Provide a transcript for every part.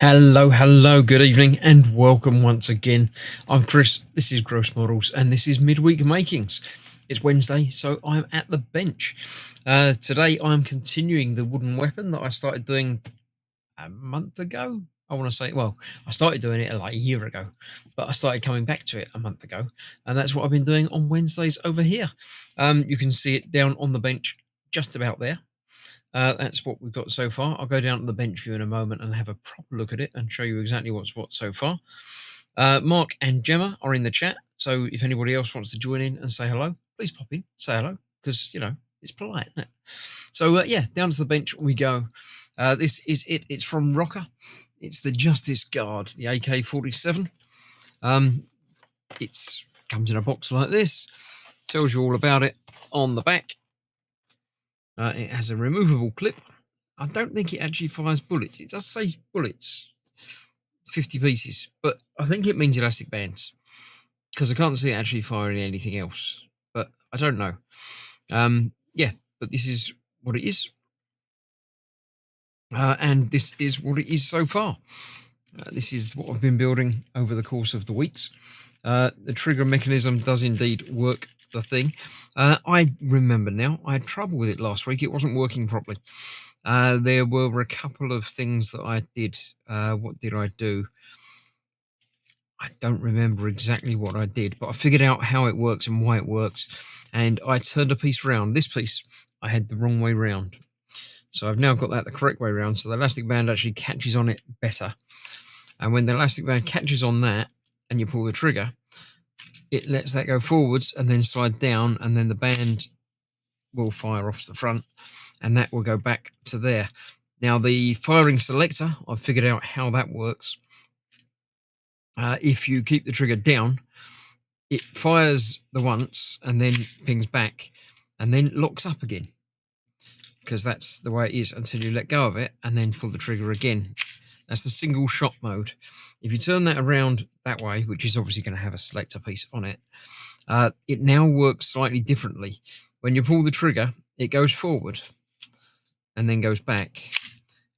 Hello, good evening, and welcome once again. I'm Chris, this is Gross Models, and this is Midweek Makings. It's Wednesday, so I'm at the bench. Today I'm continuing the wooden weapon that I started doing a month ago. I want to say, well, I started doing it like a year ago, but I started coming back to it a month ago, and that's what I've been doing on Wednesdays over here. You can see it down on the bench just about there. That's what we've got so far. I'll go down to the bench view in a moment and have a proper look at it and show you exactly what's what so far. Mark and Gemma are in the chat, so if anybody else wants to join in and say hello, please pop in, say hello, because, you know, it's polite, isn't it? So, yeah, down to the bench we go. This is it. It's from Rocker. It's the Justice Guard, the AK-47. It comes in a box like this. Tells you all about it on the back. It has a removable clip. I don't think it actually fires bullets. It does say bullets, 50 pieces, but I think it means elastic bands because I can't see it actually firing anything else, but I don't know. Yeah, but this is what it is. and this is what it is so far. This is what I've been building over the course of the weeks. The trigger mechanism does indeed work the thing. I remember now, I had trouble with it last week. It wasn't working properly. There were a couple of things that I did. What did I do? I don't remember exactly what I did, but I figured out how it works and why it works. And I turned a piece round. This piece, I had the wrong way round. So I've now got that the correct way round. So the elastic band actually catches on it better. And when the elastic band catches on that and you pull the trigger, it lets that go forwards and then slide down, and then the band will fire off the front and that will go back to there. Now the firing selector, I've figured out how that works. If you keep the trigger down, it fires the once and then pings back and then locks up again, because that's the way it is until you let go of it and then pull the trigger again. That's the single shot mode. If you turn that around that way, which is obviously going to have a selector piece on it, it now works slightly differently. When you pull the trigger, it goes forward and then goes back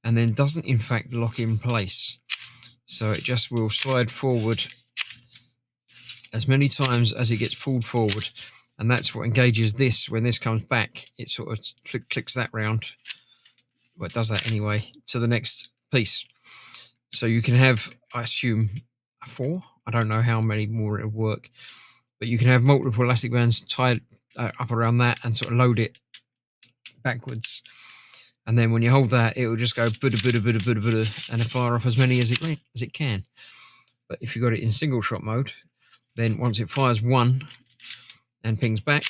and then doesn't in fact lock in place. So it just will slide forward as many times as it gets pulled forward. And that's what engages this. When this comes back, it sort of clicks that round. Well, it does that anyway, to the next piece. So you can have, I assume, 4. I don't know how many more it'll work. But you can have multiple elastic bands tied up around that and sort of load it backwards. And then when you hold that, it will just go buda, buda, buda, buda, buda, and fire off as many as it can. But if you got it in single shot mode, then once it fires one and pings back,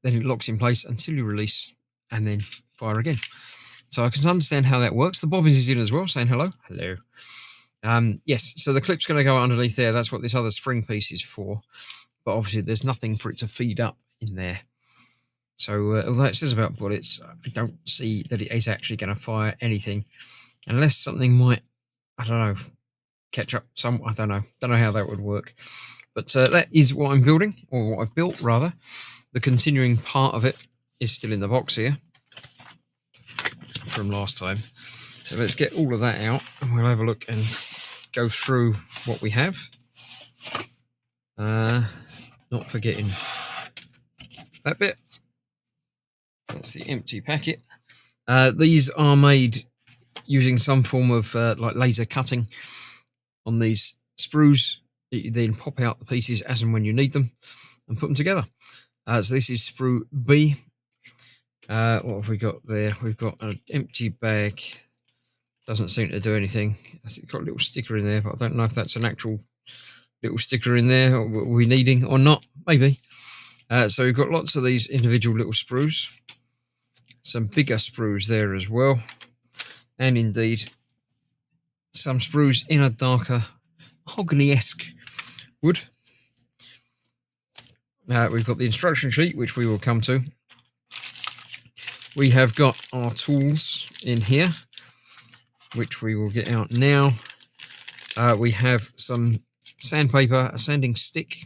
then it locks in place until you release and then fire again. So I can understand how that works. The bobbins is in as well, saying hello. Hello. Yes, so the clip's going to go underneath there. That's what this other spring piece is for. But obviously there's nothing for it to feed up in there. So although it says about bullets, I don't see that it is actually going to fire anything. Unless something might, I don't know, catch up some, I don't know how that would work. But that is what I'm building, or what I've built rather. The continuing part of it is still in the box here from last time. So let's get all of that out and we'll have a look and go through what we have. Not forgetting that bit. That's the empty packet. These are made using some form of like laser cutting on these sprues. You then pop out the pieces as and when you need them and put them together. So this is sprue B. What have we got there? We've got an empty bag. Doesn't seem to do anything. It's got a little sticker in there, but I don't know if that's an actual little sticker in there or what we're needing or not. Maybe. So we've got lots of these individual little sprues. Some bigger sprues there as well. And indeed, some sprues in a darker mahogany-esque wood. We've got the instruction sheet, which we will come to. We have got our tools in here, which we will get out now. We have some sandpaper, a sanding stick,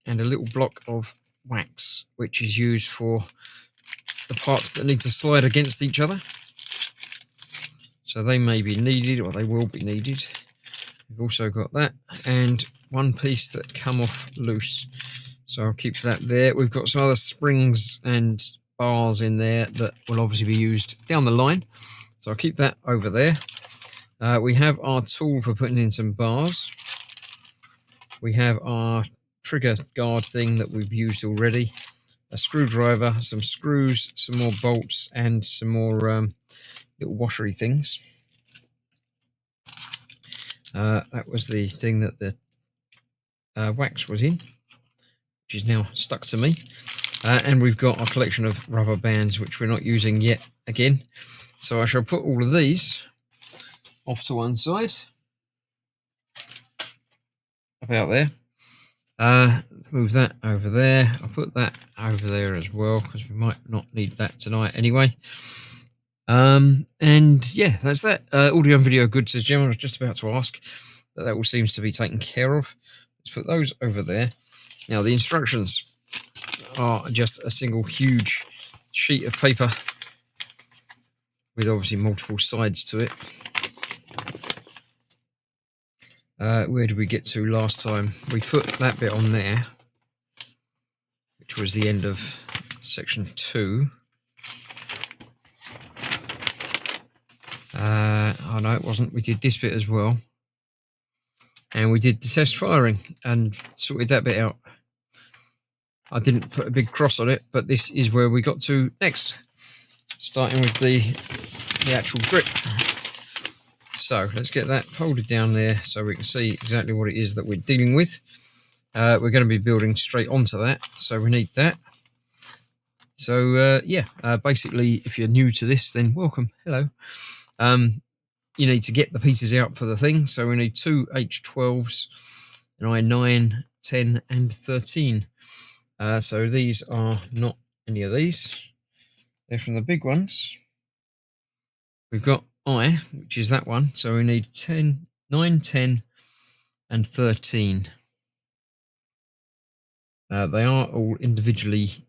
and a little block of wax, which is used for the parts that need to slide against each other. So they may be needed, or they will be needed. We've also got that, and one piece that come off loose. So I'll keep that there. We've got some other springs and bars in there that will obviously be used down the line. So I'll keep that over there. We have our tool for putting in some bars. We have our trigger guard thing that we've used already. A screwdriver, some screws, some more bolts, and some more little washery things. That was the thing that the wax was in, which is now stuck to me. And we've got a collection of rubber bands, which we're not using yet again. So I shall put all of these off to one side. About there. Move that over there. I'll put that over there as well, because we might not need that tonight anyway. And yeah, that's that. Audio and video good, says Jim. I was just about to ask, but that all seems to be taken care of. Let's put those over there. Now the instructions are just a single huge sheet of paper with obviously multiple sides to it. Where did we get to last time? We put that bit on there, which was the end of section 2. Oh no, it wasn't. We did this bit as well. And we did the test firing and sorted that bit out. I didn't put a big cross on it, but this is where we got to next, starting with the actual grip. So let's get that folded down there so we can see exactly what it is that we're dealing with. We're going to be building straight onto that, so we need that. So basically, if you're new to this, then welcome, hello. You need to get the pieces out for the thing, so we need 2 H12s, an I9, 10 and 13. So these are not any of these, they're from the big ones. We've got I, which is that one, so we need 10, 9, 10 and 13. They are all individually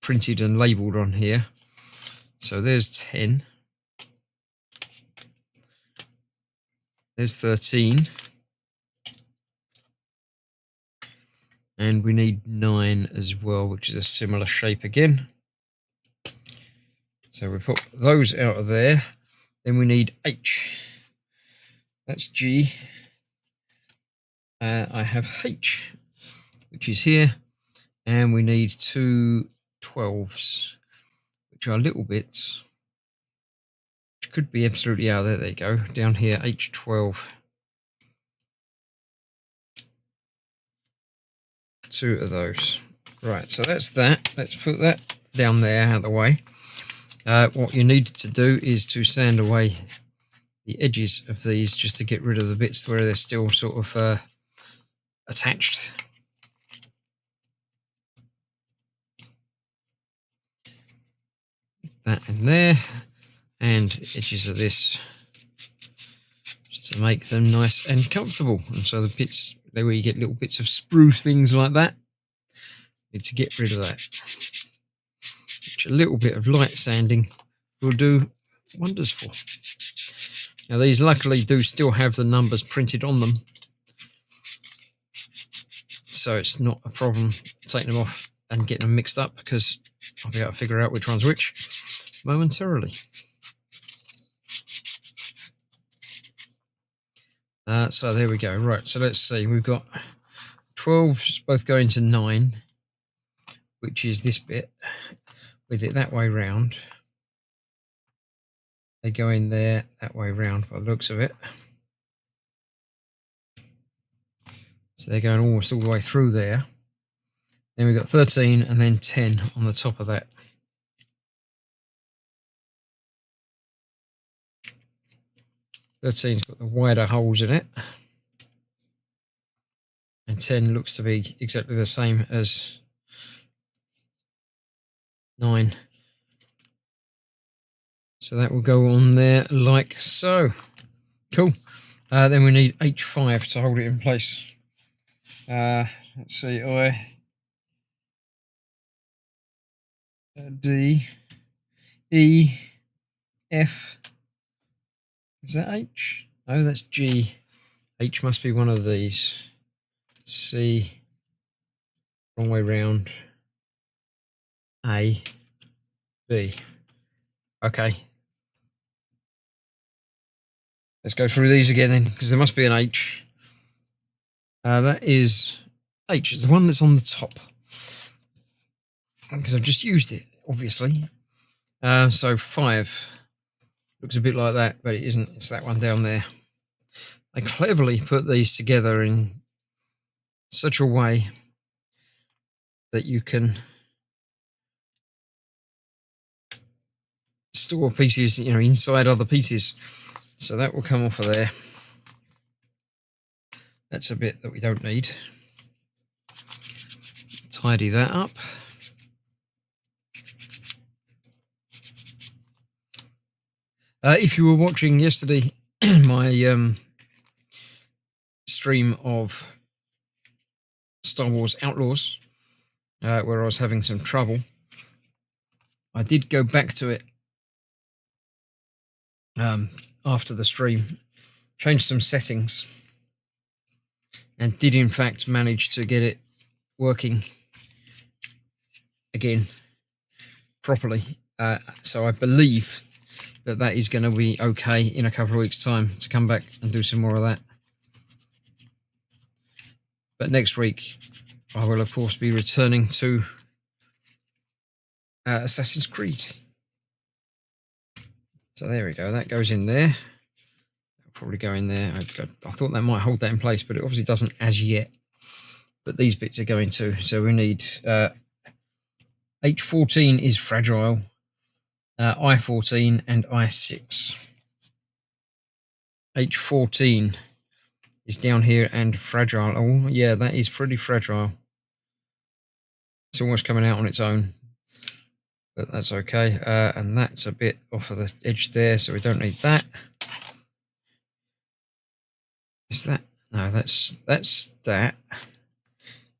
printed and labelled on here. So there's 10. There's 13. And we need 9 as well, which is a similar shape again. So we put those out of there. Then we need H. That's G. I have H, which is here. And we need 2 12s, which are little bits. Which could be absolutely out there. There you go. Down here, H12. 2 of those. Right, so that's that. Let's put that down there out of the way. What you need to do is to sand away the edges of these just to get rid of the bits where they're still sort of attached. That in there, and edges of this, just to make them nice and comfortable. And so the bits where you get little bits of spruce things like that, need to get rid of that. Which a little bit of light sanding will do wonders for. Now these luckily do still have the numbers printed on them, so it's not a problem taking them off and getting them mixed up, because I'll be able to figure out which one's which momentarily. So there we go. Right, so let's see. We've got 12s both going to 9, which is this bit, with it that way round. They go in there that way round by the looks of it. So they're going almost all the way through there. Then we've got 13 and then 10 on the top of that. 13's got the wider holes in it. And 10 looks to be exactly the same as 9. So that will go on there like so. Cool. Then we need H5 to hold it in place. Let's see, I, D, E, F. Is that H? No, that's G. H must be one of these. C, wrong way round. A, B. Okay. Let's go through these again then, because there must be an H. That is H. It's the one that's on the top, because I've just used it, obviously. So 5 looks a bit like that, but it isn't. It's that one down there. I cleverly put these together in such a way that you can store pieces, inside other pieces. So that will come off of there. That's a bit that we don't need. Tidy that up. If you were watching yesterday, my stream of Star Wars Outlaws, where I was having some trouble, I did go back to it after the stream, changed some settings, and did in fact manage to get it working again properly. So I believe that is going to be okay in a couple of weeks' time to come back and do some more of that. But next week, I will, of course, be returning to Assassin's Creed. So there we go. That goes in there. I'll probably go in there. I thought that might hold that in place, but it obviously doesn't as yet. But these bits are going to. So we need H14 is fragile, I14 and I6. H14 is down here and fragile. Oh, yeah, that is pretty fragile. It's almost coming out on its own, but that's okay. And that's a bit off of the edge there, so we don't need that. Is that? No, that's that.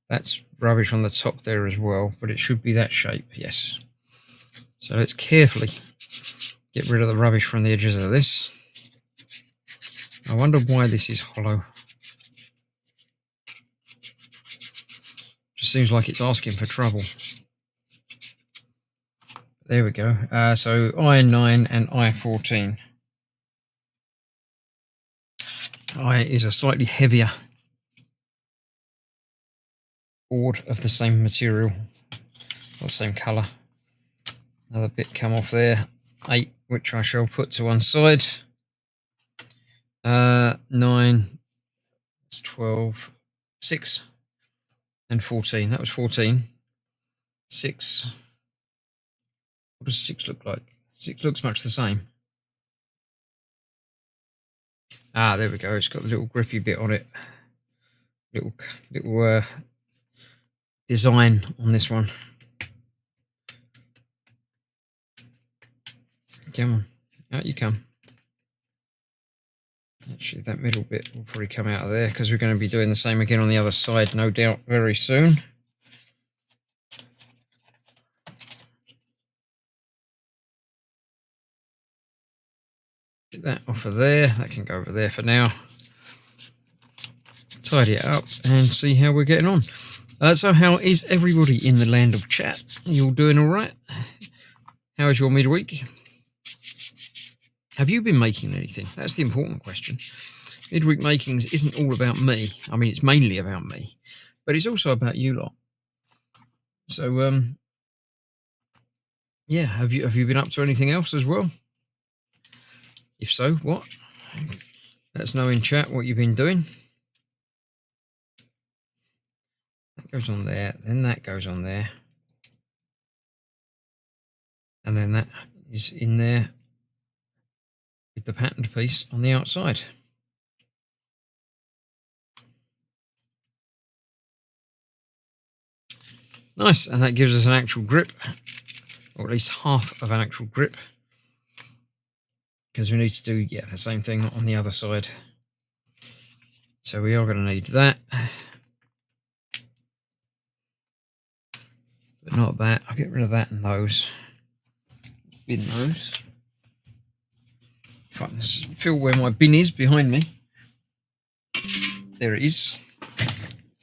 That's rubbish on the top there as well, but it should be that shape, yes. So let's carefully get rid of the rubbish from the edges of this. I wonder why this is hollow. Just seems like it's asking for trouble. There we go. So I9 and I14. I is a slightly heavier board of the same material, or the same colour. Another bit come off there. 8, which I shall put to one side. 9, it's 12, 6, and 14. That was 14. 6. What does 6 look like? 6 looks much the same. Ah, there we go. It's got a little grippy bit on it. Little design on this one. Come on, out you come. Actually, that middle bit will probably come out of there because we're going to be doing the same again on the other side, no doubt, very soon. Get that off of there. That can go over there for now. Tidy it up and see how we're getting on. So how is everybody in the land of chat? Are you all doing all right? How is your midweek? Have you been making anything? That's the important question. Midweek Makings isn't all about me. I mean, it's mainly about me, but it's also about you lot. So, yeah, have you been up to anything else as well? If so, what? Let us know in chat what you've been doing. That goes on there, then that goes on there, and then that is in there with the patterned piece on the outside. Nice, and that gives us an actual grip, or at least half of an actual grip, because we need to do, yeah, the same thing on the other side. So we are going to need that, but not that. I'll get rid of that and those. Bin those. If I can feel where my bin is behind me. There it is.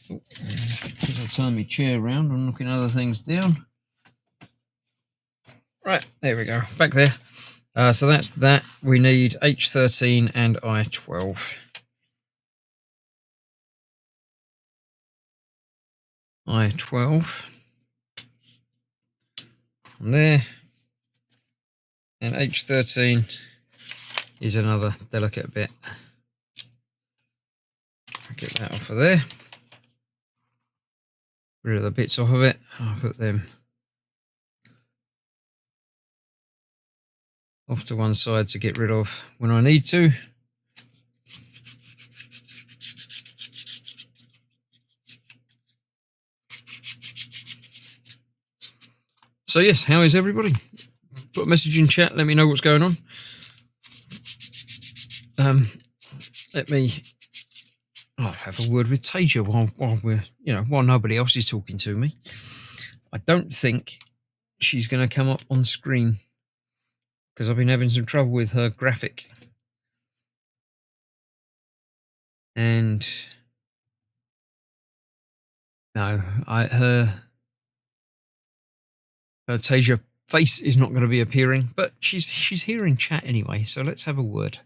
Oh, I'll turn my chair around and looking other things down. Right, there we go. Back there. So that's that. We need H13 and I12. I12 on there. And H13 is another delicate bit. Get that off of there. Rid of the bits off of it. I'll put them off to one side to get rid of when I need to. So yes, how is everybody? Put a message in chat, let me know what's going on. Let me have a word with Tasia while we're, while nobody else is talking to me. I don't think she's going to come up on screen because I've been having some trouble with her graphic. And no, her Tasia face is not going to be appearing, but she's here in chat anyway, so let's have a word.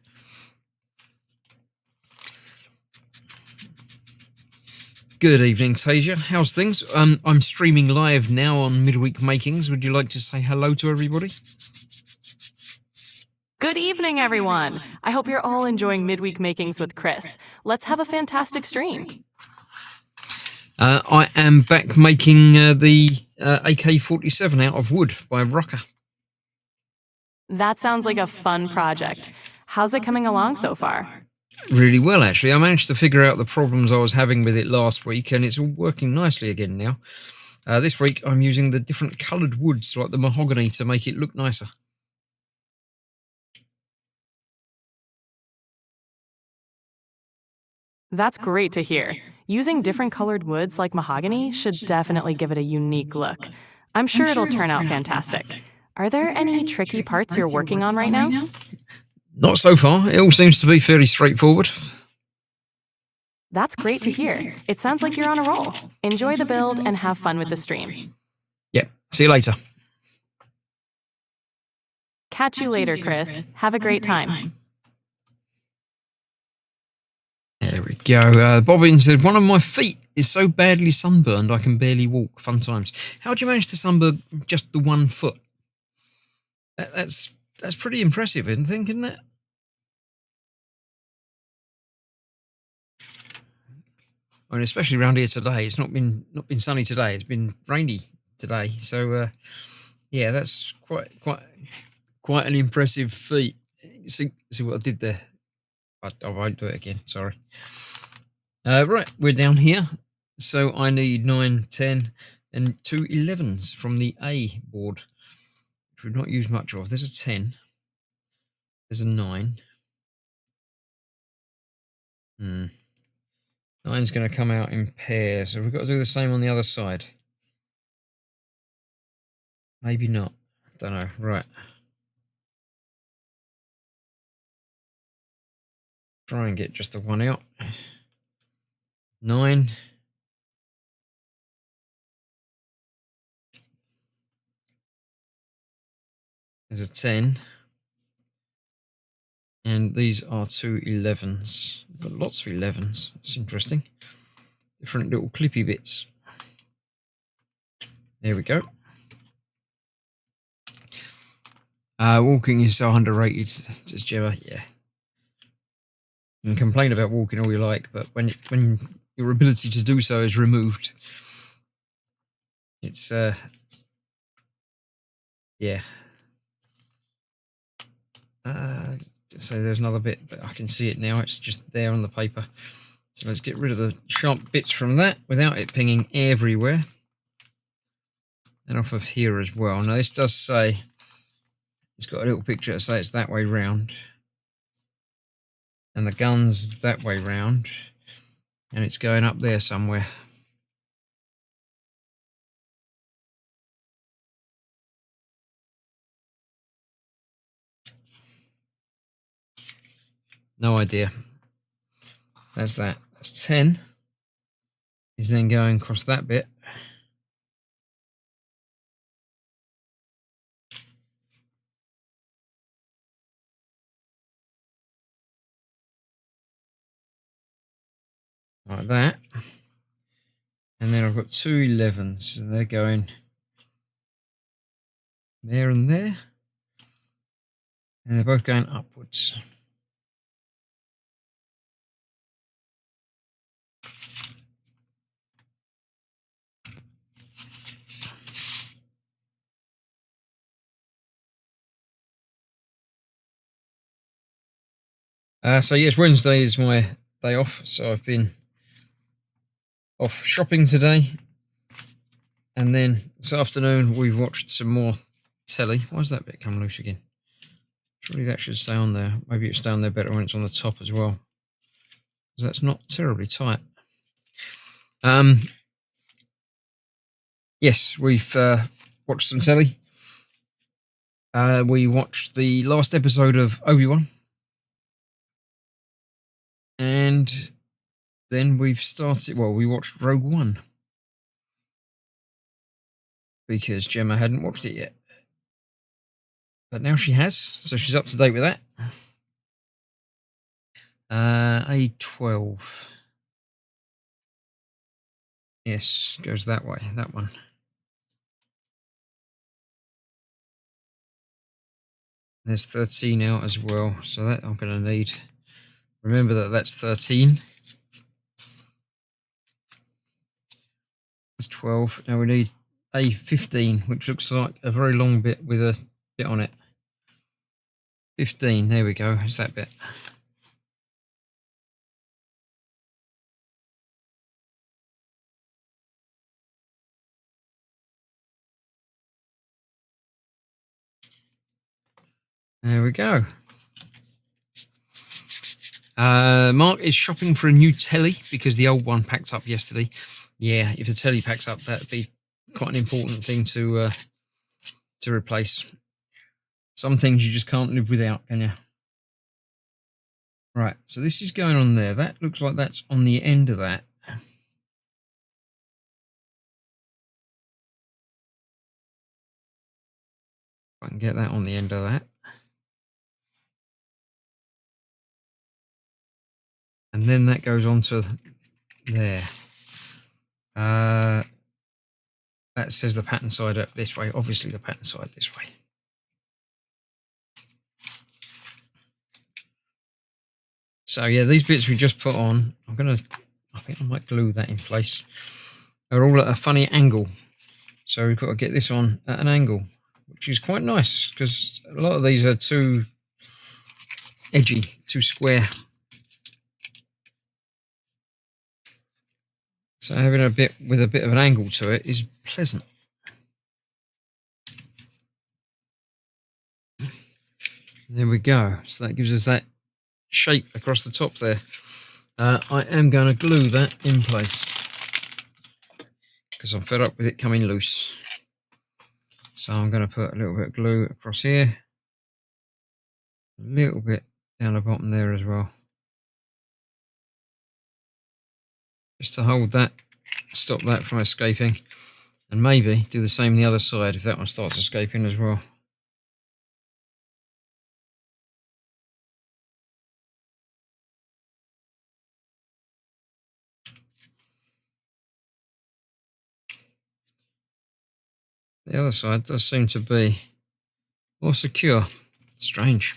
Good evening, Tasia. How's things? I'm streaming live now on Midweek Makings. Would you like to say hello to everybody? Good evening, everyone. I hope you're all enjoying Midweek Makings with Chris. Let's have a fantastic stream. I am back making the AK-47 out of wood by Rocker. That sounds like a fun project. How's it coming along so far? Really well, actually. I managed to figure out the problems I was having with it last week, and it's all working nicely again now. This week, I'm using the different coloured woods, like the mahogany, to make it look nicer. That's great to hear. Using different colored woods like mahogany should definitely give it a unique look. I'm sure it'll turn out fantastic. Are there any tricky parts you're working on right now? Not so far. It all seems to be fairly straightforward. That's great to hear. It sounds like you're on a roll. Enjoy the build and have fun with the stream. Yeah, see you later. Catch you later, Chris. Have a great time. There we go. Bobbin said, one of my feet is so badly sunburned I can barely walk. Fun times. How'd you manage to sunburn just the 1 foot? That's pretty impressive, I think, isn't it? I mean, especially around here today. It's not been sunny today. It's been rainy today. So yeah, that's quite an impressive feat. See what I did there. I won't do it again. Sorry. Right, we're down here. So I need 9, 10, and 2 11s from the A board, which we've not used much of. There's a 10. There's a 9. 9's going to come out in pairs. So we've got to do the same on the other side. Maybe not. Don't know. Right. Try and get just the 1 out. 9. There's a 10. And these are 2 11s. We've got lots of 11s. That's interesting. Different little clippy bits. There we go. Walking is so underrated, says Gemma. Yeah. You can complain about walking all you like, but when your ability to do so is removed, it's yeah. So there's another bit, but I can see it now. It's just there on the paper. So let's get rid of the sharp bits from that without it pinging everywhere. And off of here as well. Now this does say, it's got a little picture to say it's that way round. And the gun's that way round. And it's going up there somewhere. No idea. That's that. That's 10. Is then going across that bit. Like that. And then I've got 2 11s. And they're going there and there. And they're both going upwards. So yes, Wednesday is my day off. So I've been off shopping today. And then this afternoon we've watched some more telly. Why does that bit come loose again? Surely that should stay on there. Maybe it'll stay on there better when it's on the top as well. Because that's not terribly tight. Yes, we've watched some telly. We watched the last episode of Obi-Wan. And then we watched Rogue One. Because Gemma hadn't watched it yet. But now she has, so she's up to date with that. A12. Yes, goes that way, that one. There's 13 out as well, so that I'm going to need. Remember that's 13. That's 12. Now we need A15, which looks like a very long bit with a bit on it. 15, there we go, it's that bit. There we go. Mark is shopping for a new telly because the old one packed up yesterday. Yeah, if the telly packs up, that'd be quite an important thing to replace. Some things you just can't live without, can you? Right, so this is going on there. That looks like that's on the end of that. I can get that on the end of that. And then that goes on to there. That says the pattern side up this way. Obviously the pattern side this way. So yeah, these bits we just put on, I think I might glue that in place. They're all at a funny angle. So we've got to get this on at an angle, which is quite nice because a lot of these are too edgy, too square. So having a bit with a bit of an angle to it is pleasant. There we go. So that gives us that shape across the top there. I am going to glue that in place because I'm fed up with it coming loose. So I'm going to put a little bit of glue across here, a little bit down the bottom there as well, just to hold that, stop that from escaping, and maybe do the same on the other side if that one starts escaping as well. The other side does seem to be more secure. Strange.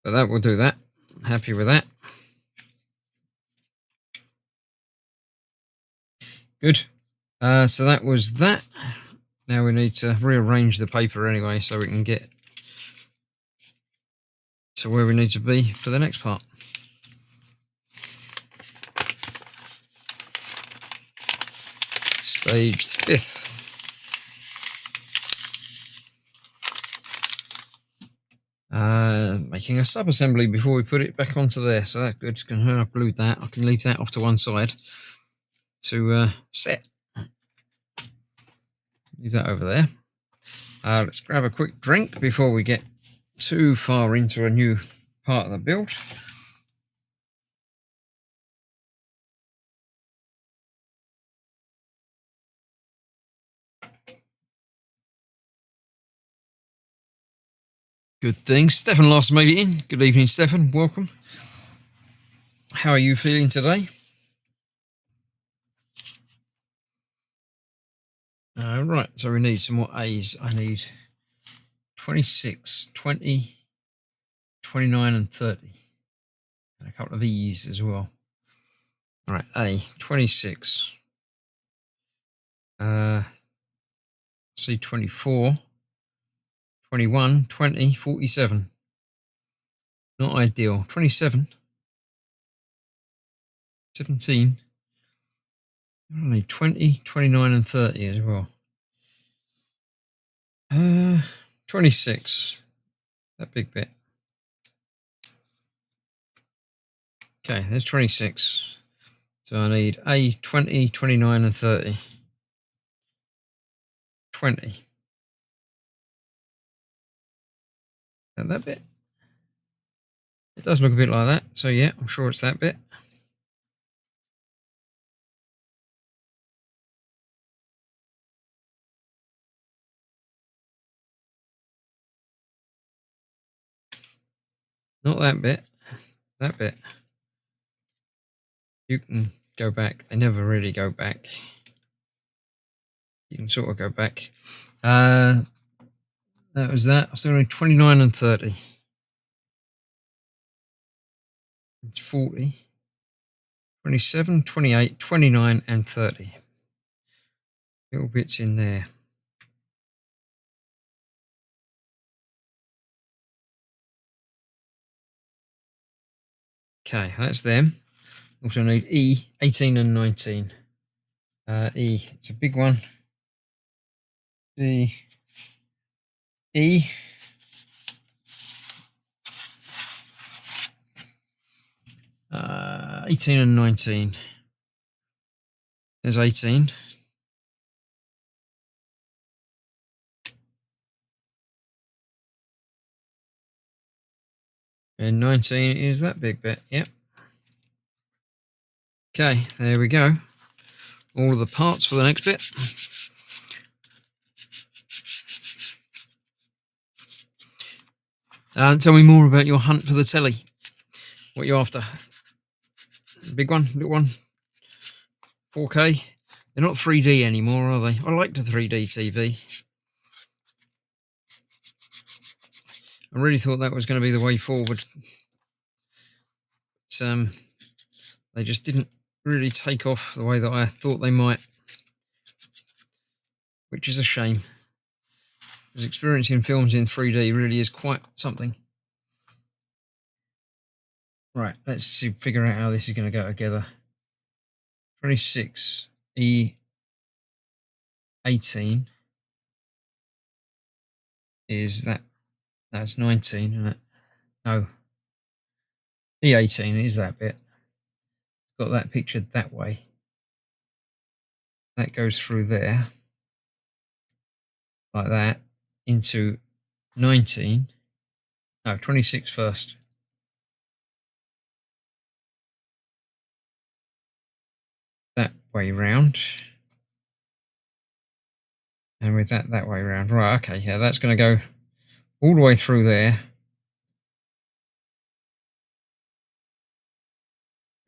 But that will do that. I'm happy with that. Good. So that was that. Now we need to rearrange the paper anyway so we can get to where we need to be for the next part. Staged 5th. Making a sub-assembly before we put it back onto there, so that's good. I've glued that. I can leave that off to one side to set. Leave that over there. Let's grab a quick drink before we get too far into a new part of the build. Good thing. Stefan last made it in. Good evening, Stefan. Welcome. How are you feeling today? Right, so we need some more A's. I need 26, 20, 29 and 30. And a couple of E's as well. All right, A, 26. C, 24. 21, 20, 47. Not ideal. 27. 17. I need 20, 29 and 30 as well. 26. That big bit. Okay, there's 26. So I need A, 20, 29 and 30. 20. That bit? It does look a bit like that. So yeah, I'm sure it's that bit. Not that bit. That bit. You can go back. They never really go back. You can sort of go back. That was that. I was doing 29 and 30. It's 40. 27, 28, 29 and 30. Little bits in there. Okay, that's them. Also need E, 18 and 19. E, it's a big one. B, E. Uh, 18 and 19. There's 18. And 19 is that big bit. Yep. Okay, there we go. All of the parts for the next bit. Tell me more about your hunt for the telly. What are you after? Big one? Little one? 4K? They're not 3D anymore, are they? I like the 3D TV. I really thought that was going to be the way forward. But, they just didn't really take off the way that I thought they might, which is a shame. Because experiencing films in 3D really is quite something. Right, let's see, figure out how this is going to go together. 26, E18 is that. That's 19, isn't it? No. E18 is that bit. Got that pictured that way. That goes through there. Like that. Into 19. No, 26 first. That way round. And with that way round. Right, okay, yeah, that's going to go all the way through there.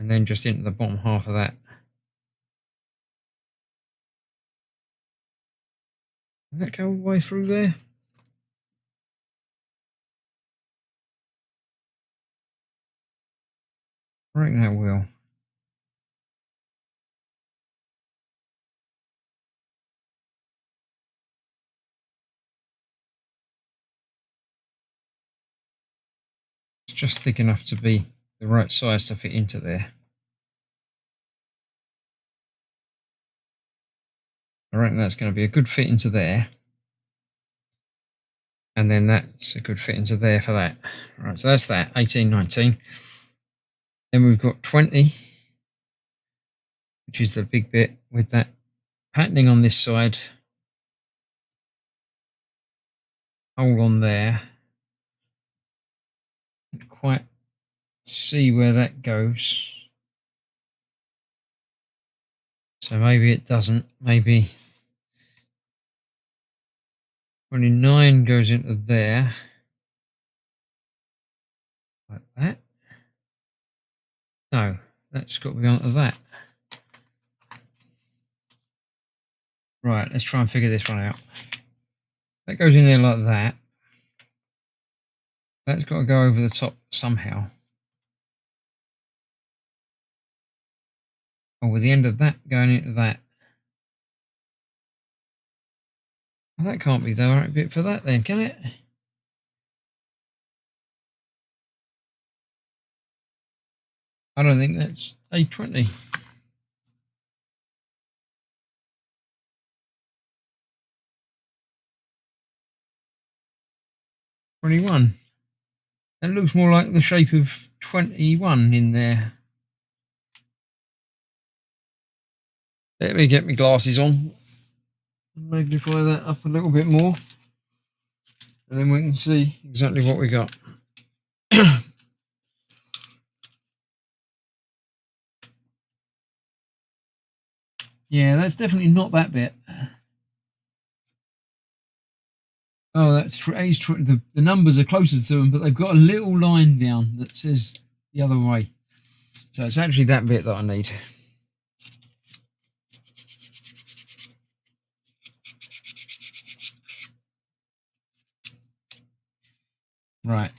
And then just into the bottom half of that. Does that go all the way through there? I reckon that will. It's just thick enough to be the right size to fit into there. I reckon that's going to be a good fit into there. And then that's a good fit into there for that. Right, so that's that, 18, 19. Then we've got 20, which is the big bit with that patterning on this side. Hole on there. Can't quite see where that goes. So maybe it doesn't. Maybe 29 goes into there. Like that. No, that's got to be onto that. Right, let's try and figure this one out. That goes in there like that. That's got to go over the top somehow. Or with the end of that going into that. Well, that can't be the right bit for that then, can it? I don't think that's A20. $21. That looks more like the shape of 21 in there. Let me get my glasses on. Magnify that up a little bit more, and then we can see exactly what we got. Yeah, that's definitely not that bit. Oh, that's the numbers are closer to them, but they've got a little line down that says the other way. So it's actually that bit that I need. Right.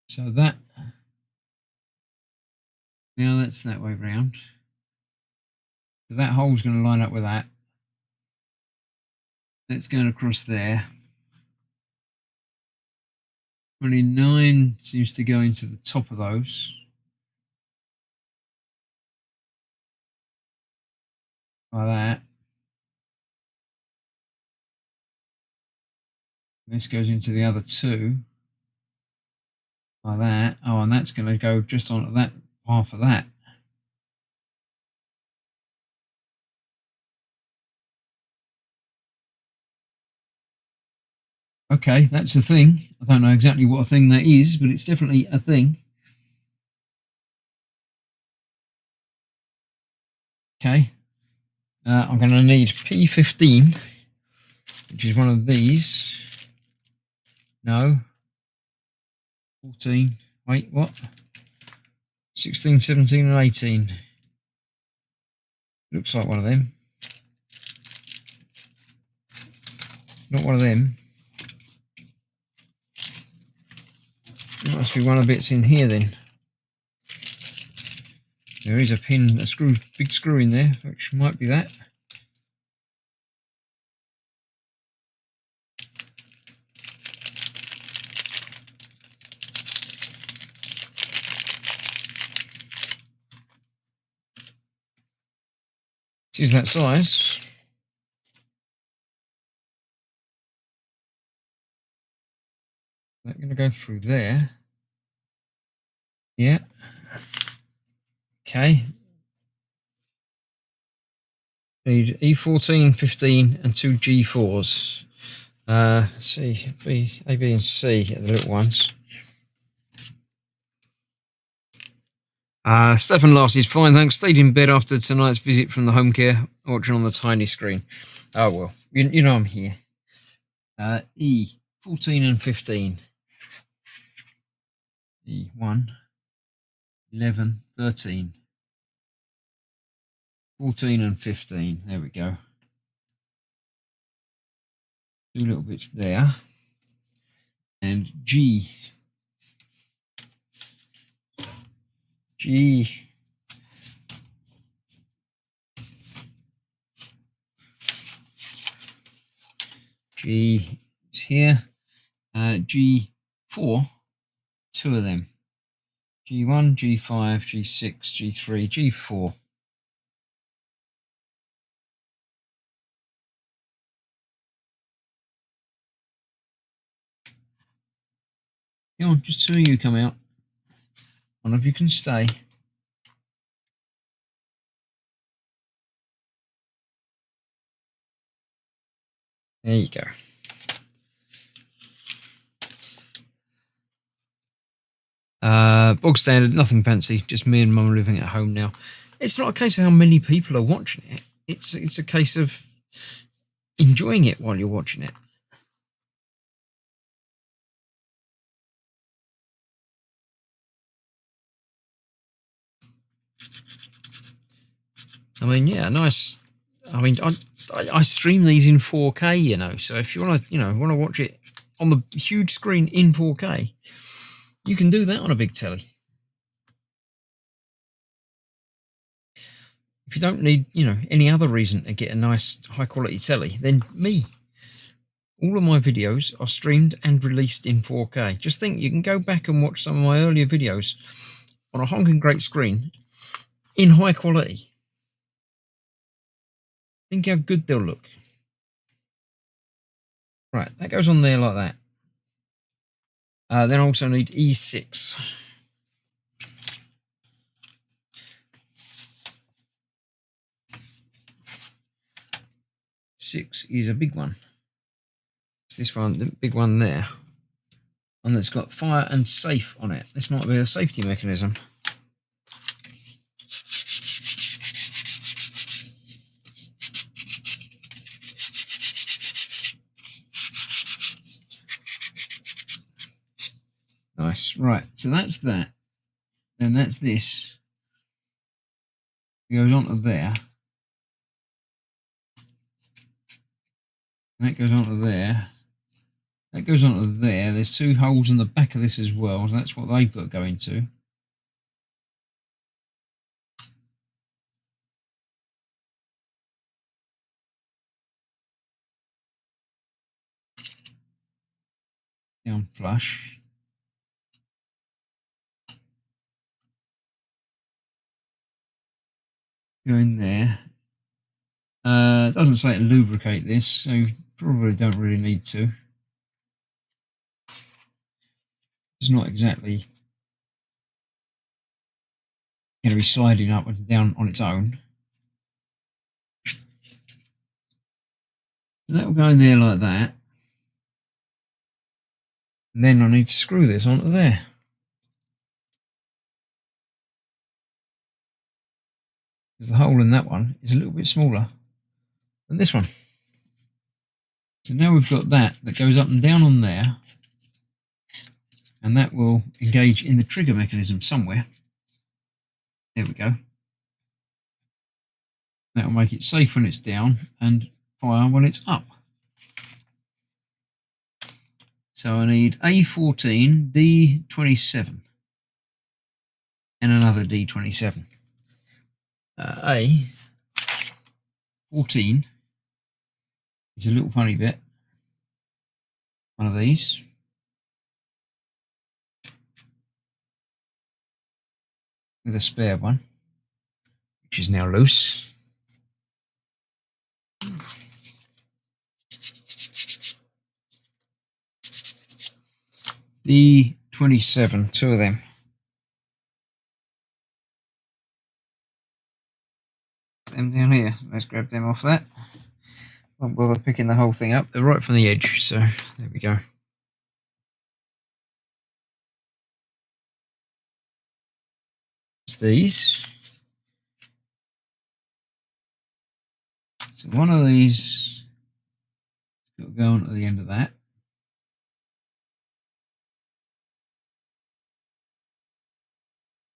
So that, now that's that way round. So that hole's going to line up with that. That's going across there. 29 seems to go into the top of those. Like that. This goes into the other two. Like that. Oh, and that's going to go just onto that half of that. Okay, that's a thing. I don't know exactly what a thing that is, but it's definitely a thing. Okay. I'm going to need P15, which is one of these. No. 14. Wait, what? 16, 17, and 18. Looks like one of them. Not one of them. It must be one of the bits in here then. There is a pin, a screw, big screw in there, which might be that. It is that size. That's going to go through there. Yeah. Okay. Need E14, 15, and two G4s. C, B, A, B, and C are the little ones. Stefan last is fine, thanks. Stayed in bed after tonight's visit from the home care, watching on the tiny screen. Oh well, you know I'm here. E, 14 and 15. E, 1, 11, 13. 14 and 15. There we go. Two little bits there. And G. G. G is here. G4. Two of them. G1, G5, G6, G3, G4. Come on, just two of you come out. One of you can stay. There you go. Bog standard, nothing fancy. Just me and Mum living at home now. It's not a case of how many people are watching it. It's a case of enjoying it while you're watching it. I mean, yeah, nice. I mean, I stream these in 4K, you know. So if you want to, watch it on the huge screen in 4K, you can do that on a big telly. If you don't need, any other reason to get a nice high quality telly, then me. All of my videos are streamed and released in 4K. Just think, you can go back and watch some of my earlier videos on a honking great screen in high quality. Think how good they'll look. Right, that goes on there like that. Then I also need E6. 6 is a big one. It's this one, the big one there. One that's got fire and safe on it. This might be a safety mechanism. Nice. Right, so that's that. Then that's this. It goes onto there. That goes onto there. That goes onto there. There's 2 holes in the back of this as well. So that's what they've got to go into. Down flush. Go in there. It doesn't say to lubricate this, so you probably don't really need to. It's not exactly going to be sliding up and down on its own. That will go in there like that. And then I need to screw this onto there. Because the hole in that one is a little bit smaller than this one. So now we've got that goes up and down on there. And that will engage in the trigger mechanism somewhere. There we go. That will make it safe when it's down and fire when it's up. So I need A14, D27, and another D27. A14 is a little funny bit. One of these. With a spare one, which is now loose. D27, 2 of them. Them down here. Let's grab them off that. Won't bother picking the whole thing up. They're right from the edge, so there we go. It's these. So one of these will go on to the end of that.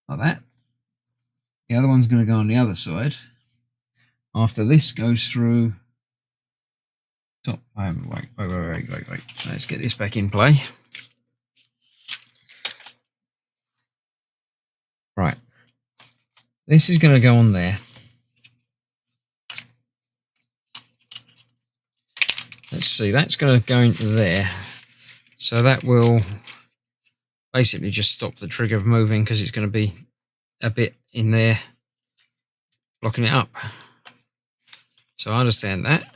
Like that. The other one's going to go on the other side. After this goes through top. Wait. Let's get this back in play. Right. This is going to go on there. Let's see, that's going to go into there. So that will basically just stop the trigger moving because it's going to be a bit in there blocking it up. So I understand that.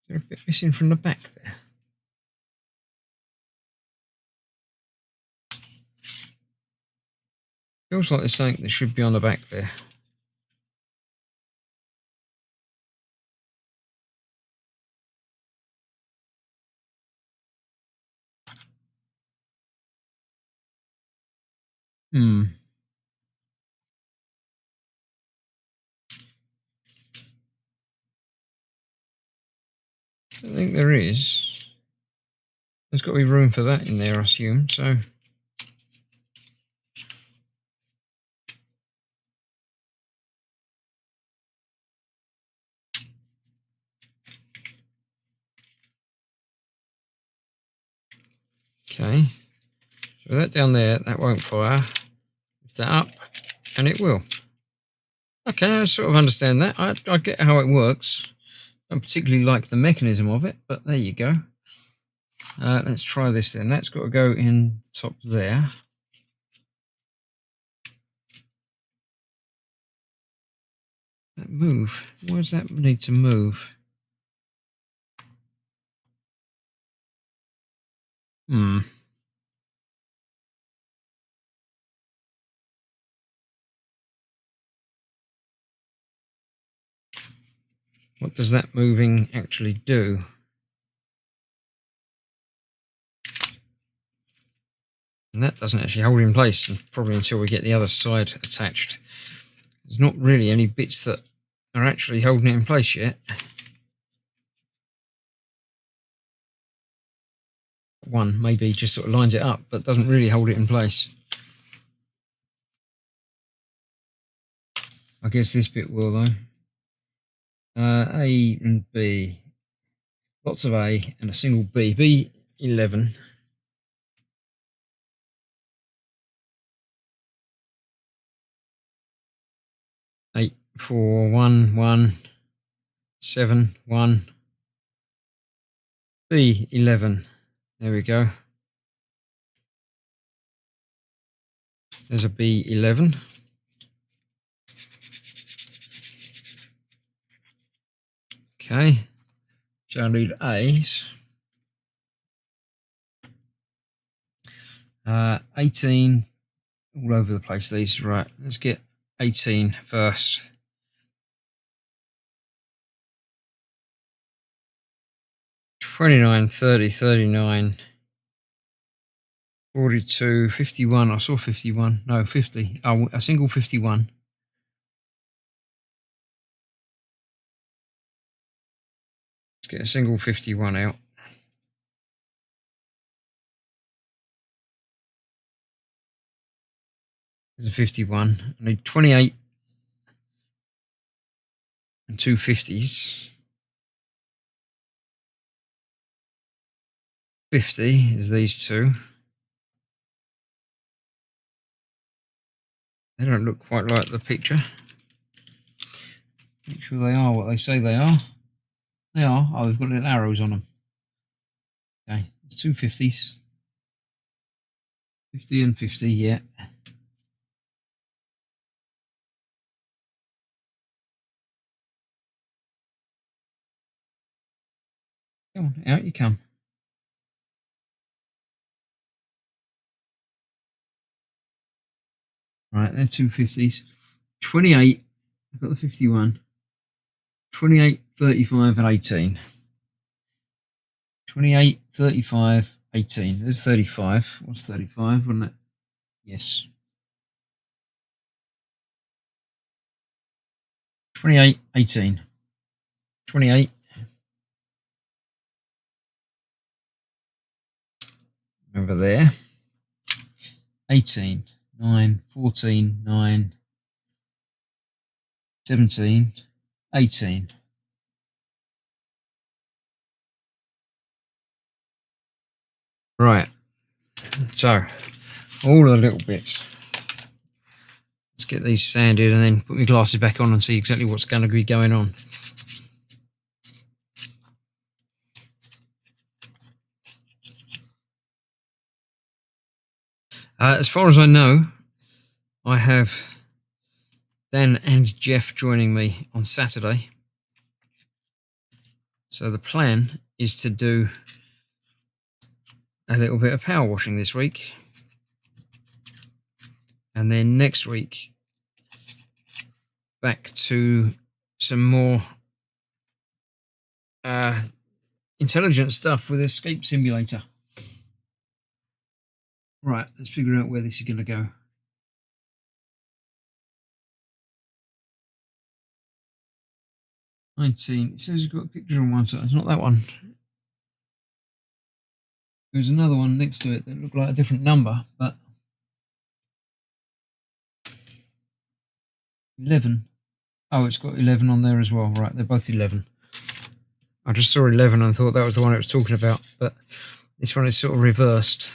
They're a bit missing from the back there. Feels like there's something that should be on the back there. I think there is. There's got to be room for that in there, I assume. So okay. So that down there, that won't fire. Lift that up, and it will. Okay, I sort of understand that. I get how it works. I don't particularly like the mechanism of it, but there you go. Let's try this then. That's got to go in top there. That move. Why does that need to move? What does that moving actually do? And that doesn't actually hold it in place, probably until we get the other side attached. There's not really any bits that are actually holding it in place yet. One maybe just sort of lines it up, but doesn't really hold it in place. I guess this bit will though. A and B. Lots of A and a single B. B11. Eight, 4, 1, 1, 7, 1. B11. There we go. There's a B11. Okay. So I need A's. 18. All over the place, these. Right, let's get 18 first. 29, 30, 39, 42, 51. I saw 51. No, 50. Oh, a single 51. Let's get a single 51 out. There's a 51. I need 28 and two 50s. 50 is these two. They don't look quite like the picture. Make sure they are what they say they are. They are. Oh, they've got little arrows on them. Okay, it's two 50s. 50 and 50, yeah. Come on, out you come. Right, they're two 50s. 28, I've got the 51. 28, 35, and 18. 28, 35, 18. There's 35. What's 35, wasn't it? Yes. 28, 18. 28. Over there. 18, 9, 14, 9, 17, 18. Right. So, all the little bits. Let's get these sanded and then put my glasses back on and see exactly what's going to be going on. As far as I know, I have Dan and Jeff joining me on Saturday. So the plan is to do a little bit of power washing this week. And then next week, back to some more intelligent stuff with Escape Simulator. Right, let's figure out where this is going to go. 19. It says you've got a picture on one side. It's not that one. There's another one next to it that looked like a different number, but 11. Oh, it's got 11 on there as well. Right, they're both 11. I just saw 11 and thought that was the one it was talking about, but this one is sort of reversed.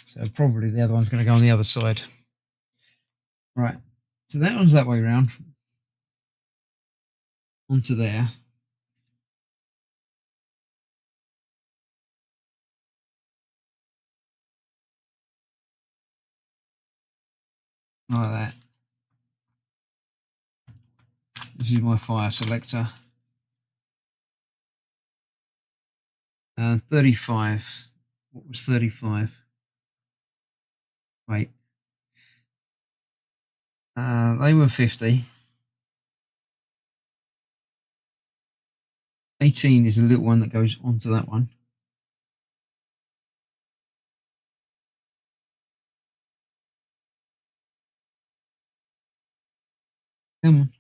So probably the other one's going to go on the other side. Right, so that one's that way around. Onto there. Like that. This is my fire selector. 35. What was 35? Wait. They were 50. 18 is the little one that goes onto that one. Come on.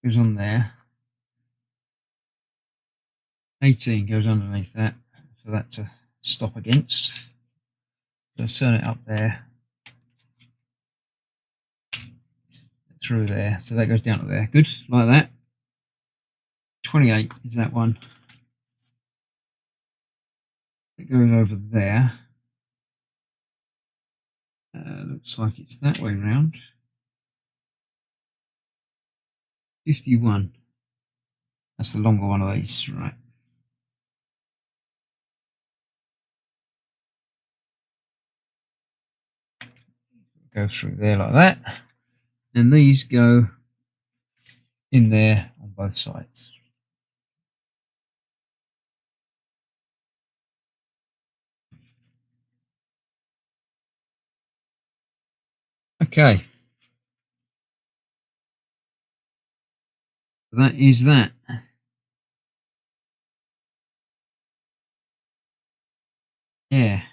Goes on there. 18 goes underneath that for that to stop against. So turn it up there. Through there. So that goes down to there. Good. Like that. 28 is that one. It goes over there. Looks like it's that way round. 51. That's the longer one of these, right? Go through there like that. And these go in there on both sides. Okay. That is that. Yeah.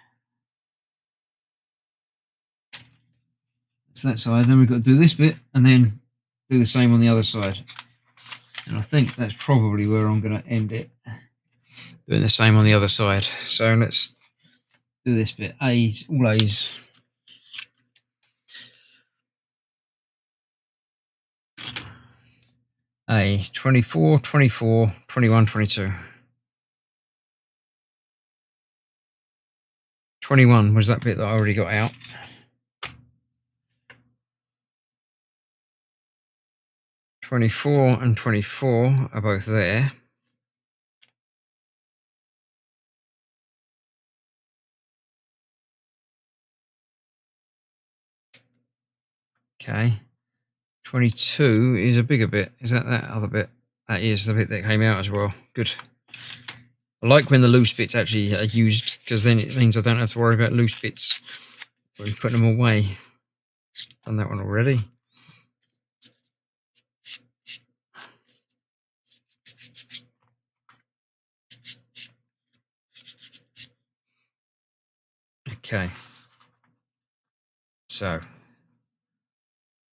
It's that side. Then we've got to do this bit and then do the same on the other side. And I think that's probably where I'm going to end it. Doing the same on the other side. So let's do this bit. A's, all A's. A 24, 24, 21, 22. 21 was that bit that I already got out. (24) and 24 are both there. Okay. 22 is a bigger bit. Is that other bit? That is the bit that came out as well. Good. I like when the loose bits actually are used, because then it means I don't have to worry about loose bits when putting them away. Done that one already. Okay. So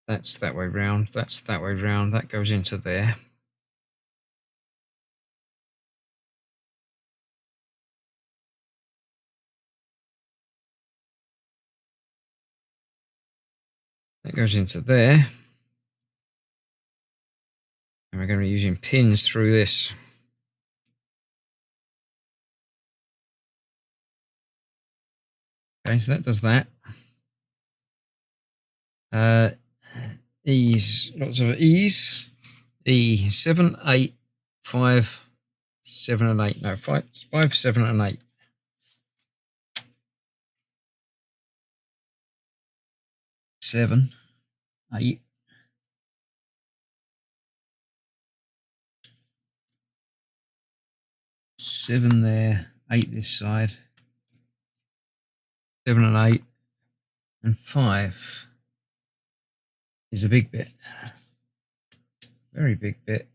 that's that way round. That's that way round. That goes into there. That goes into there. And we're going to be using pins through this. Okay, so that does that. E's, lots of E's. E 7, 8, 5, 7 and 8. No, 5, 7 and 8. 7, 8. 7 there, 8 this side. 7 and 8. And 5 is a big bit. Very big bit.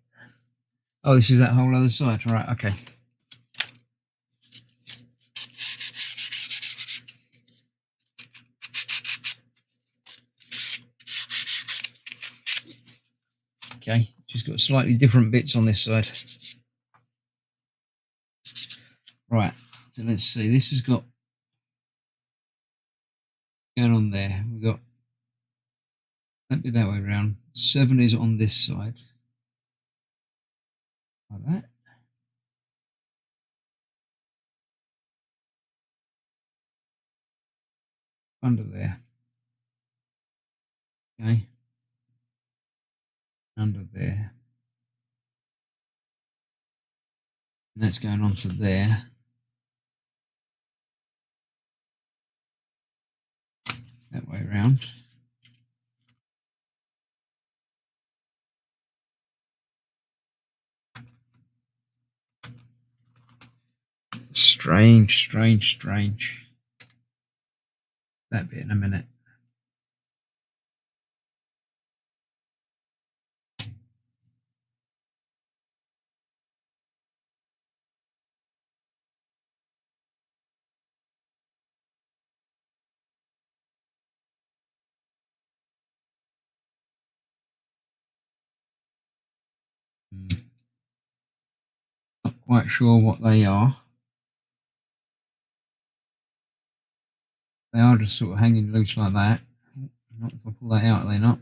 Oh, this is that whole other side. Right, okay. Okay, just got slightly different bits on this side. Right, so let's see. This has got going on there. We've got that bit that way around. 7 is on this side. Like that. Under there. Okay. Under there. And that's going on to there. That way around. Strange. That bit in a minute. Not quite sure what they are. They are just sort of hanging loose like that. Not if I pull that out, are they not?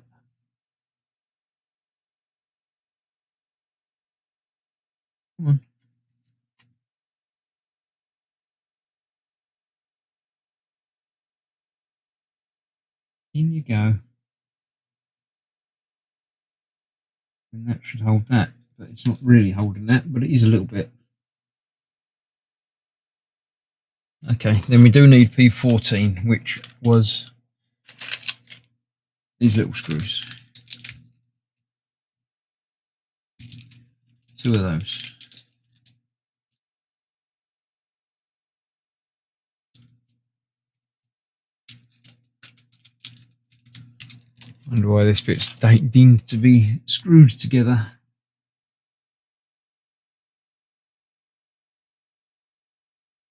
Come on. In you go. And that should hold that. But it's not really holding that, but it is a little bit. Okay, then we do need P14, which was these little screws. 2 of those. Wonder why this bit's deemed to be screwed together.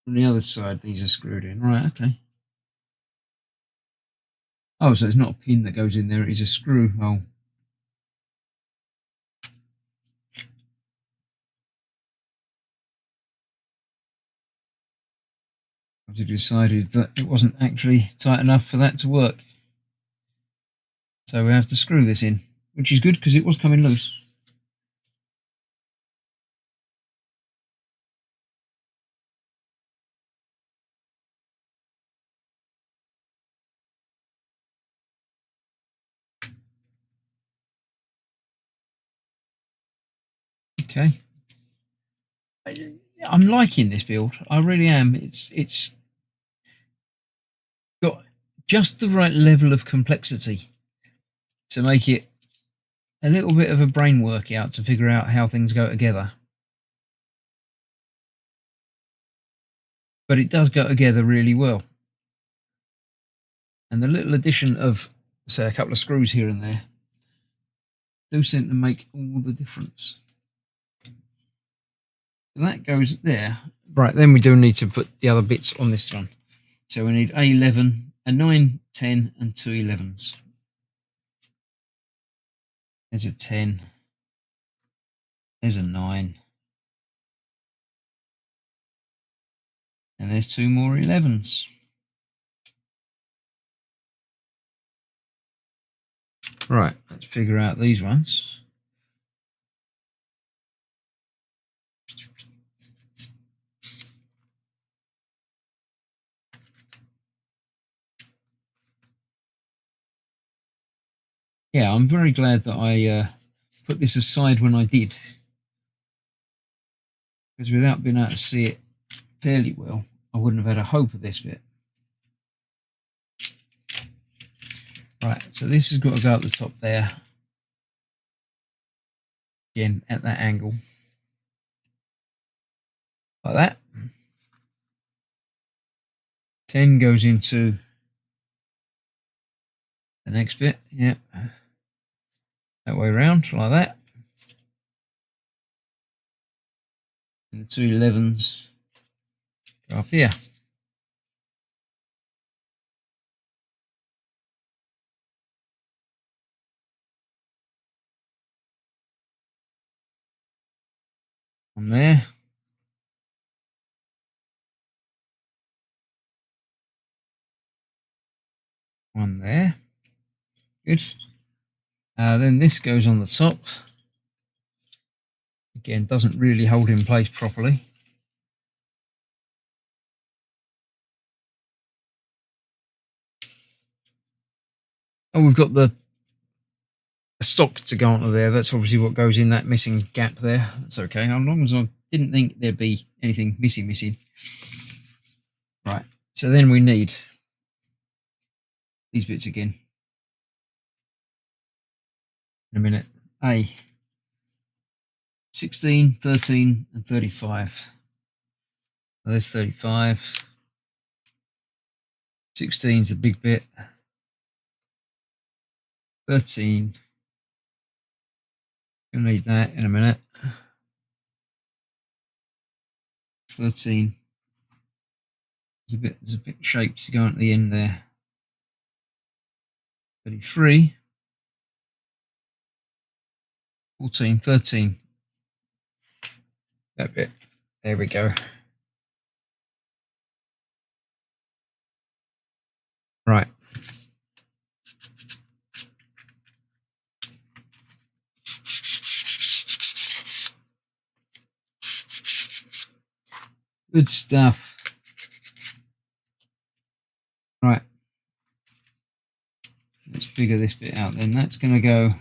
On the other side, these are screwed in. Right, okay. Oh, so it's not a pin that goes in there, it is a screw hole. I've decided that it wasn't actually tight enough for that to work. So we have to screw this in, which is good because it was coming loose. Okay. I'm liking this build. I really am. It's got just the right level of complexity to make it a little bit of a brain workout to figure out how things go together. But it does go together really well. And the little addition of, say, a couple of screws here and there do seem to make all the difference. So that goes there. Right, then we do need to put the other bits on this one. So we need A11, a 9, 10, and 2 11s. There's a 10. There's a 9. And there's 2 more 11s. Right, let's figure out these ones. Yeah, I'm very glad that I put this aside when I did. Because without being able to see it fairly well, I wouldn't have had a hope of this bit. Right, so this has got to go up the top there. Again, at that angle. Like that. 10 goes into the next bit. Yep. That way around, like that. And the 2 11s go up here. One there. One there. Good. Then this goes on the top. Again, doesn't really hold in place properly. Oh, we've got the stock to go onto there. That's obviously what goes in that missing gap there. That's okay. As long as I didn't think there'd be anything missing. Right. So then we need these bits again. In a minute. A 16, 13, and 35. There's 35. 16 is a big bit. 13. Gonna need that in a minute. 13. There's a bit shaped to go at the end there. 33. 14, 13. That bit. There we go. Right. Good stuff. Right. Let's figure this bit out then. That's going to go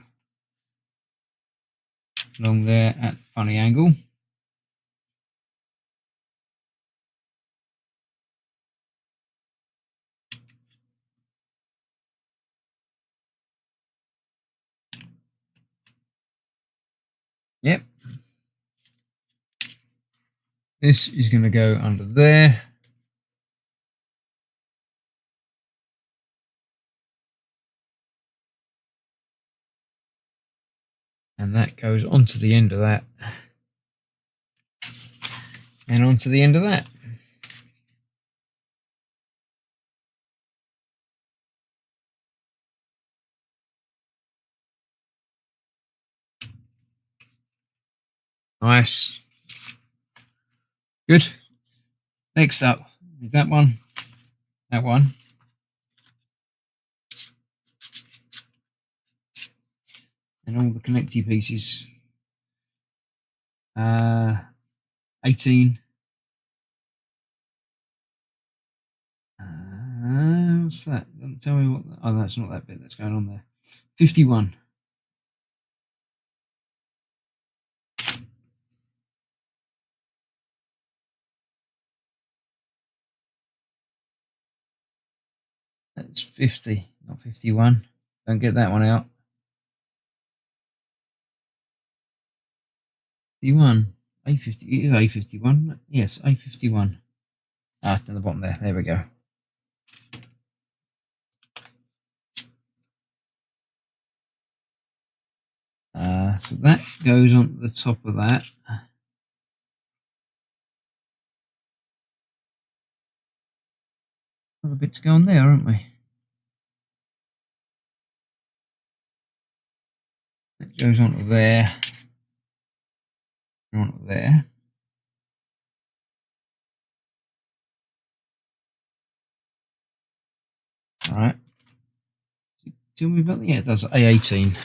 along there at a funny angle. Yep. This is going to go under there. And that goes onto the end of that. And onto the end of that. Nice. Good. Next up, that one. That one. And all the connecty pieces. 18. What's that? Don't tell me what. Oh, that's not that bit that's going on there. 51. That's 50, not 51. Don't get that one out. 51. A50. It is A51. Yes, A51. Ah, it's down the bottom there. There we go. So that goes on the top of that. Another bit to go on there, aren't we? That goes onto there. Onto there. All right. Tell me about the. Yeah, it does. A18.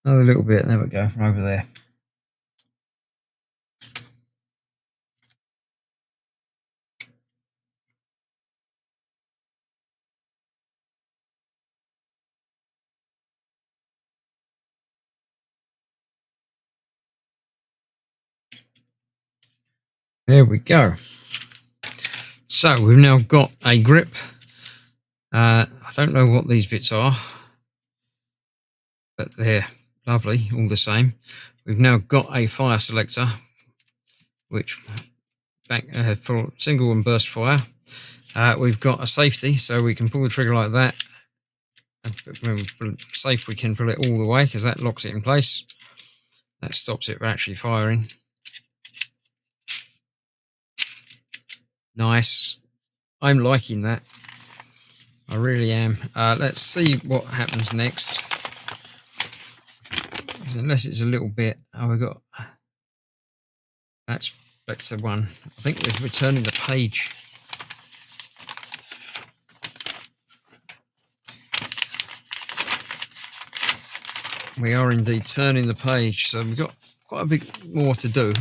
Another little bit. There we go. From over there. There we go. So we've now got a grip. I don't know what these bits are, but they're lovely all the same. We've now got a fire selector, which for single and burst fire. We've got a safety, so we can pull the trigger like that. When we're safe, we can pull it all the way because that locks it in place. That stops it from actually firing. Nice. I'm liking that. I really am. Let's see what happens next. Unless it's a little bit. Oh, we got. That's the one. I think we're returning the page. We are indeed turning the page, so we've got quite a bit more to do.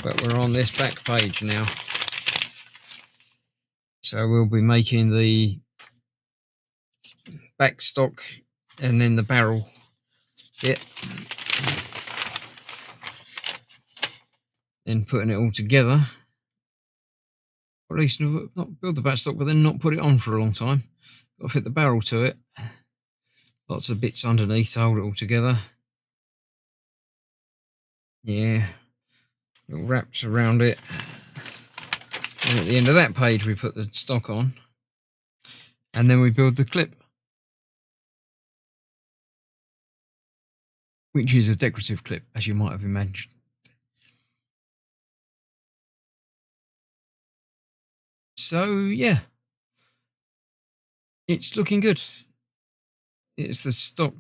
But we're on this back page now. So we'll be making the back stock and then the barrel bit. Then putting it all together. Or at least not build the back stock, but then not put it on for a long time. Got to fit the barrel to it. Lots of bits underneath to hold it all together. Yeah, little wraps around it. And at the end of that page, we put the stock on, and then we build the clip, which is a decorative clip, as you might have imagined. So yeah, it's looking good. It's the stock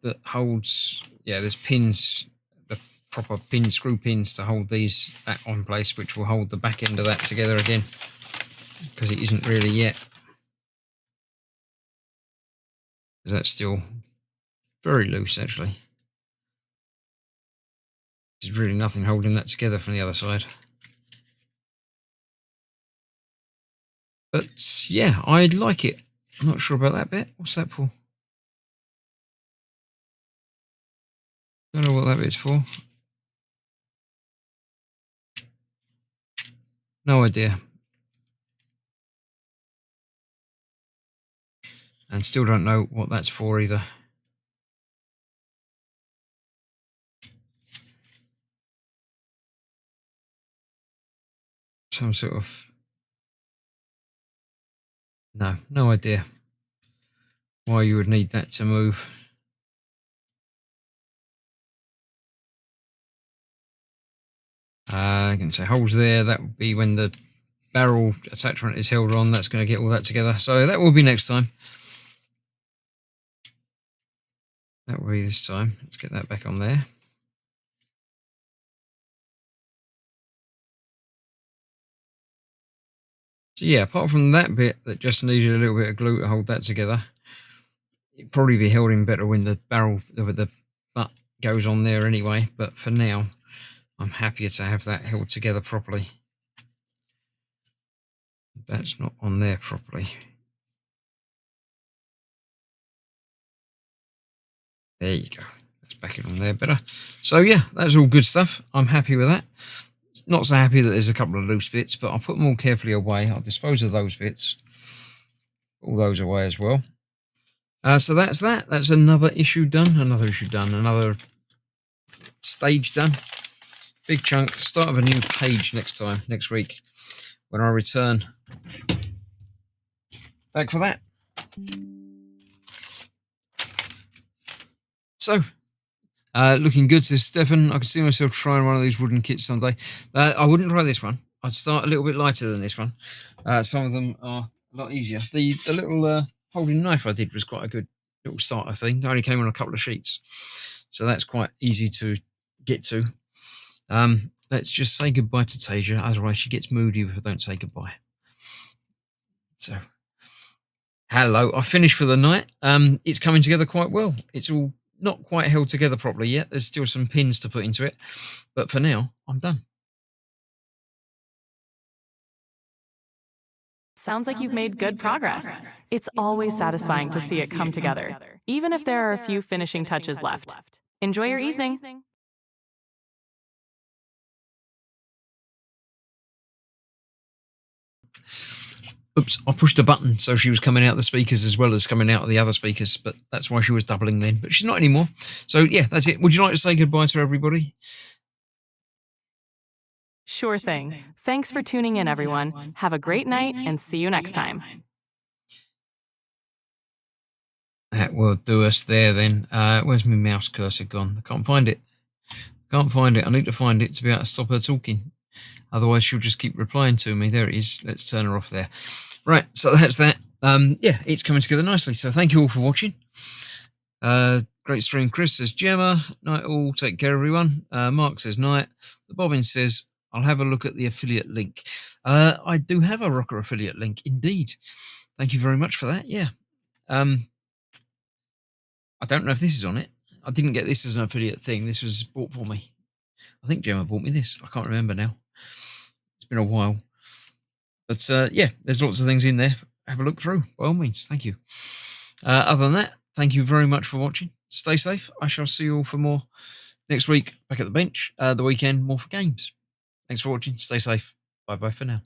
that holds, there's pins, the proper screw pins to hold these back on place, which will hold the back end of that together again, because it isn't really yet. That's still very loose, actually. There's really nothing holding that together from the other side. But yeah, I like it. I'm not sure about that bit. What's that for? Don't know what that bit's for. No idea. And still don't know what that's for either. Some sort of... No idea why you would need that to move. I can say holes there. That would be when the barrel attachment is held on. That's going to get all that together. So that will be next time. That will be this time. Let's get that back on there. So yeah, apart from that bit that just needed a little bit of glue to hold that together, it'd probably be held in better when the barrel with the butt goes on there anyway. But for now, I'm happier to have that held together properly. That's not on there properly. There you go. Let's back it on there better. So yeah, that's all good stuff. I'm happy with that. Not so happy that there's a couple of loose bits, but I'll put them all carefully away. I'll dispose of those bits. All those away as well. So that's that. That's another issue done. Another issue done. Another stage done. Big chunk. Start of a new page next week, when I return back for that. So, looking good, says Stefan. I can see myself trying one of these wooden kits someday. I wouldn't try this one. I'd start a little bit lighter than this one. Some of them are a lot easier. The little folding knife I did was quite a good little starter thing. It only came on a couple of sheets, so that's quite easy to get to. Let's just say goodbye to Tasia, otherwise she gets moody if I don't say goodbye. So, hello, I finished for the night. It's coming together quite well. It's all not quite held together properly yet. There's still some pins to put into it, but for now, I'm done. Sounds like you've made good progress. It's always satisfying to see it come together, even if there are a few finishing touches left. Enjoy your evening. Oops, I pushed a button, so she was coming out the speakers as well as coming out of the other speakers, but that's why she was doubling then. But she's not anymore. So yeah, that's it. Would you like to say goodbye to everybody? Sure thing. Thanks for tuning in, everyone. Have a great night and see you next time. That will do us there then. Where's my mouse cursor gone? I can't find it. Can't find it. I need to find it to be able to stop her talking. Otherwise, she'll just keep replying to me. There it is. Let's turn her off there. Right, so that's that. Yeah, it's coming together nicely. So thank you all for watching. Great stream. Chris says, Gemma, night all. Take care, everyone. Mark says, night. The Bobbin says, I'll have a look at the affiliate link. I do have a Rocker affiliate link, indeed. Thank you very much for that. Yeah. I don't know if this is on it. I didn't get this as an affiliate thing. This was bought for me. I think Gemma bought me this. I can't remember now. It's been a while. But yeah, there's lots of things in there. Have a look through, by all means. Thank you. Other than that, thank you very much for watching. Stay safe. I shall see you all for more next week back at the bench. The weekend, more for games. Thanks for watching. Stay safe. Bye-bye for now.